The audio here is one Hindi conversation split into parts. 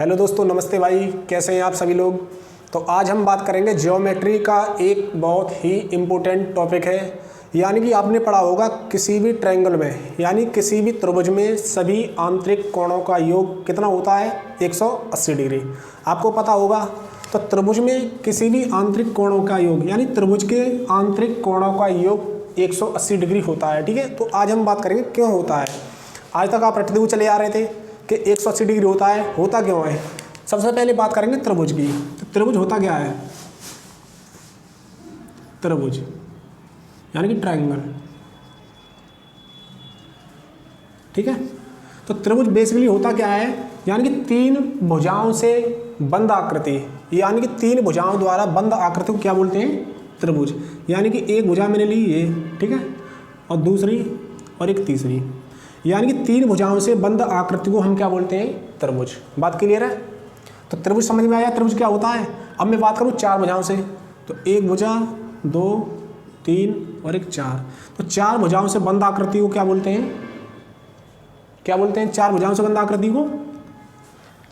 हेलो दोस्तों, नमस्ते भाई। कैसे हैं आप सभी लोग। तो आज हम बात करेंगे ज्योमेट्री का एक बहुत ही इम्पोर्टेंट टॉपिक है। यानी कि आपने पढ़ा होगा किसी भी ट्रायंगल में यानी किसी भी त्रिभुज में सभी आंतरिक कोणों का योग कितना होता है, 180 डिग्री। आपको पता होगा। तो त्रिभुज में किसी भी आंतरिक कोणों का योग यानी त्रिभुज के आंतरिक कोणों का योग 180 डिग्री होता है। ठीक है, तो आज हम बात करेंगे क्यों होता है। आज तक आप रटते हुए चले आ रहे थे कि 180 डिग्री होता है, होता क्यों है। सबसे पहले बात करेंगे त्रिभुज की। तो त्रिभुज होता क्या है। त्रिभुज यानी कि ट्रायंगल। ठीक है, तो त्रिभुज बेसिकली होता क्या है, यानी कि तीन भुजाओं से बंद आकृति, यानी कि तीन भुजाओं द्वारा बंद आकृति को क्या बोलते हैं, त्रिभुज। यानी कि एक भुजा मैंने ली ये, ठीक है, और दूसरी और एक तीसरी, यानी कि तीन भुजाओं से बंद आकृति को हम क्या बोलते हैं, त्रिभुज। बात क्लियर है। तो त्रिभुज समझ में आया त्रिभुज क्या होता है। अब मैं बात करूँ चार भुजाओं से, तो एक भुजा, दो, तीन और एक चार। तो चार भुजाओं से बंद आकृति को क्या बोलते हैं, क्या बोलते हैं, चार भुजाओं से बंद आकृति को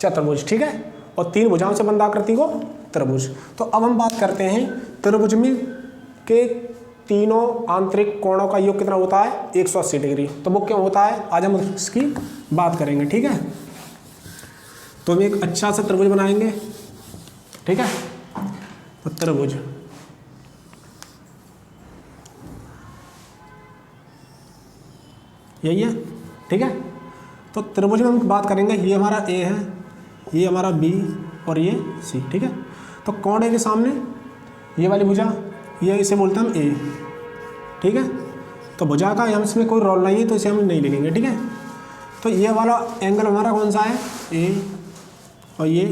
चतुर्भुज। ठीक है, और तीन भुजाओं से बंद आकृति को त्रिभुज। तो अब हम बात करते हैं त्रिभुज में के तीनों आंतरिक कोणों का योग कितना होता है, 180 डिग्री। तो वो क्यों होता है, आज हम इसकी बात करेंगे। ठीक है, तो हम एक अच्छा सा त्रिभुज बनाएंगे। ठीक है, तो त्रिभुज यही है। ठीक है, तो त्रिभुज में हम बात करेंगे, ये हमारा ए है, ये हमारा बी और ये सी। ठीक है, तो कोण ए के सामने ये वाली भुजा, ये इसे बोलते हैं हम ए। ठीक है, तो भुजा का हम इसमें कोई रोल नहीं है तो इसे हम नहीं लिखेंगे। ठीक है, तो ये वाला एंगल हमारा कौन सा है, ए, और ये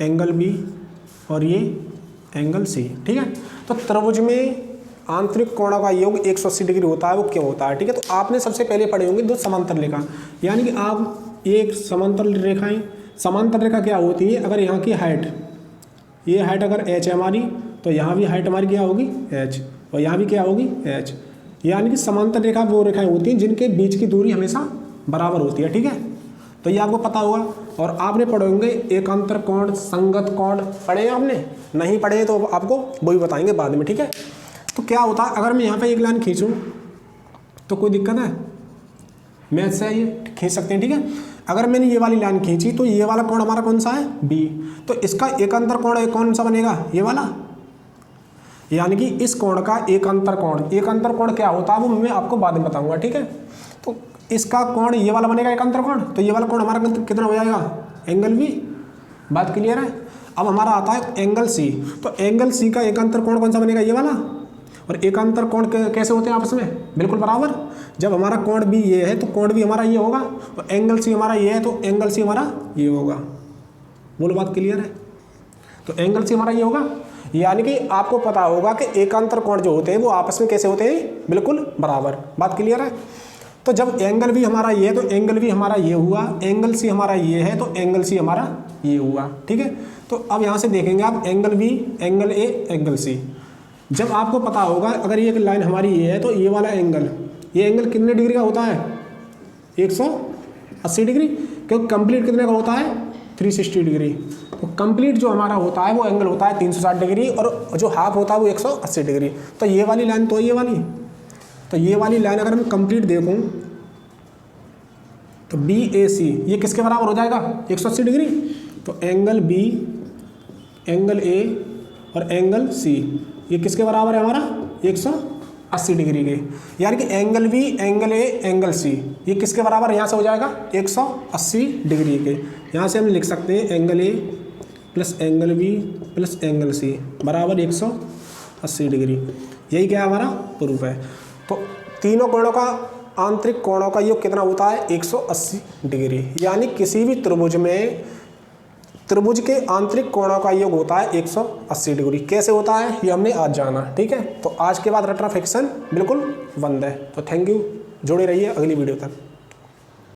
एंगल बी और ये एंगल सी। ठीक है, तो त्रिभुज में आंतरिक कोणों का योग 180 डिग्री होता है। वो क्यों होता है। ठीक है, तो आपने सबसे पहले पढ़े होंगे दो समांतर रेखा, यानी कि आप एक समांतर रेखाएं, समांतर रेखा क्या होती है, अगर यहाँ की हाइट, ये हाइट अगर h है हमारी, तो यहाँ भी हाइट हमारी क्या होगी, h, और यहाँ भी क्या होगी, h। यानी कि समांतर रेखा वो रेखाएं होती हैं जिनके बीच की दूरी हमेशा बराबर होती है। ठीक है, तो ये आपको पता होगा। और आपने पढ़े होंगे एकांतर कोण, संगत कोण, पढ़े हैं आपने, नहीं पढ़े तो आपको वो भी बताएंगे बाद में। ठीक है, तो क्या होता है, अगर मैं यहाँ पे एक लाइन खींचूँ तो कोई दिक्कत है, मैथ से ये खींच सकते हैं। ठीक है, अगर मैंने ये वाली लाइन खींची तो ये वाला कोण हमारा कौन सा है, बी, तो इसका एकांतर कोण कौन सा बनेगा, ये वाला। यानी कि इस कोण का एकांतर कोण, एकांतर कोण क्या होता है वो मैं आपको बाद में बताऊंगा। ठीक है, तो इसका कोण ये वाला बनेगा एकांतर कोण, तो ये वाला कोण हमारा कितना हो जाएगा, एंगल बी। बात क्लियर है। अब हमारा आता है एंगल सी, तो एंगल सी का एकांतर कोण कौन सा बनेगा, ये वाला। और एकांतर कोण कैसे होते हैं आपस में, बिल्कुल बराबर। जब हमारा कोण बी ये है तो कोण भी हमारा ये होगा, और एंगल सी हमारा ये है तो एंगल सी हमारा ये होगा। बोलो, बात क्लियर है। तो एंगल सी हमारा ये होगा, यानी कि आपको पता होगा कि एकांतर कोण जो होते हैं वो आपस में कैसे होते हैं, बिल्कुल बराबर। बात क्लियर है। तो जब एंगल भी हमारा ये है तो एंगल भी हमारा ये हुआ, एंगल सी हमारा ये है तो एंगल सी हमारा ये हुआ। ठीक है, तो अब यहाँ से देखेंगे आप angle B, angle A, angle C. जब आपको पता होगा अगर ये लाइन हमारी ये है तो ये वाला एंगल, ये एंगल कितने डिग्री का होता है, 180 डिग्री, क्योंकि कंप्लीट कितने का होता है, 360 डिग्री। तो कंप्लीट जो हमारा होता है वो एंगल होता है 360 डिग्री, और जो हाफ होता है वो 180 डिग्री। तो ये वाली लाइन तो ये वाली, तो ये वाली लाइन अगर मैं कंप्लीट देखूं तो बी ए सी ये किसके बराबर हो जाएगा, 180 डिग्री। तो एंगल बी, एंगल ए और एंगल सी ये किसके बराबर है हमारा, 180 डिग्री के। यानी कि angle B, angle A, angle C ये किसके बराबर यहाँ से हो जाएगा, 180 डिग्री के। यहाँ से हम लिख सकते हैं angle A plus angle B plus angle C बराबर 180 डिग्री। यही क्या हमारा प्रूफ है। तो तीनों कोणों का आंतरिक कोणों का योग कितना होता है, 180 डिग्री। यानी किसी भी त्रिभुज में त्रिभुज के आंतरिक कोणों का योग होता है 180 डिग्री। कैसे होता है ये हमने आज जाना। ठीक है, तो आज के बाद रटना फिक्सन बिल्कुल बंद है। तो थैंक यू, जुड़े रहिए अगली वीडियो तक।